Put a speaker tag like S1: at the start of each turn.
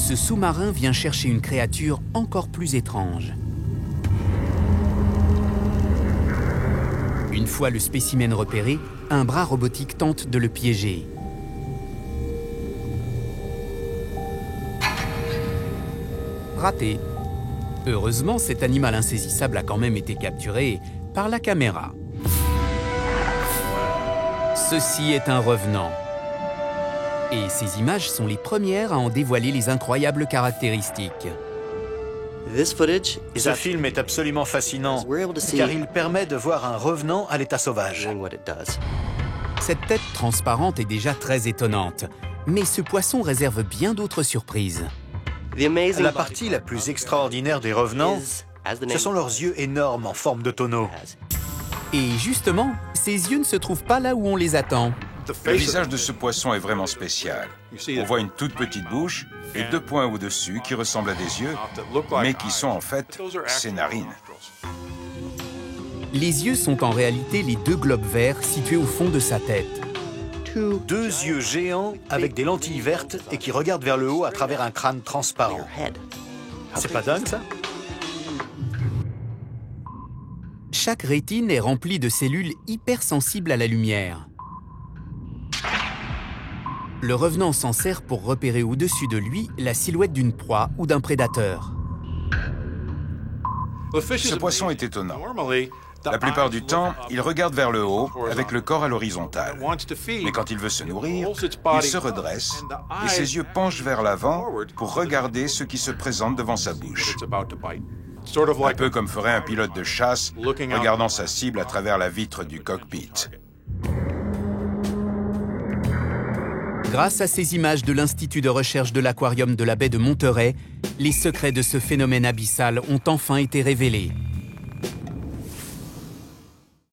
S1: ce sous-marin vient chercher une créature encore plus étrange. Une fois le spécimen repéré, un bras robotique tente de le piéger. Raté. Heureusement, cet animal insaisissable a quand même été capturé par la caméra. Ceci est un revenant. Et ces images sont les premières à en dévoiler les incroyables caractéristiques.
S2: Ce film est absolument fascinant, car il permet de voir un revenant à l'état sauvage.
S1: Cette tête transparente est déjà très étonnante, mais ce poisson réserve bien d'autres surprises.
S2: La partie la plus extraordinaire des revenants, ce sont leurs yeux énormes en forme de tonneau.
S1: Et justement, ces yeux ne se trouvent pas là où on les attend.
S3: Le visage de ce poisson est vraiment spécial. On voit une toute petite bouche et 2 points au-dessus qui ressemblent à des yeux, mais qui sont en fait ses narines.
S1: Les yeux sont en réalité les 2 globes verts situés au fond de sa tête.
S2: 2 yeux géants avec des lentilles vertes et qui regardent vers le haut à travers un crâne transparent. C'est pas dingue, ça?
S1: Chaque rétine est remplie de cellules hypersensibles à la lumière. Le revenant s'en sert pour repérer au-dessus de lui la silhouette d'une proie ou d'un prédateur.
S3: Ce poisson est étonnant. La plupart du temps, il regarde vers le haut avec le corps à l'horizontale. Mais quand il veut se nourrir, il se redresse et ses yeux penchent vers l'avant pour regarder ce qui se présente devant sa bouche. Un peu comme ferait un pilote de chasse regardant sa cible à travers la vitre du cockpit.
S1: Grâce à ces images de l'Institut de recherche de l'aquarium de la baie de Monterey, les secrets de ce phénomène abyssal ont enfin été révélés.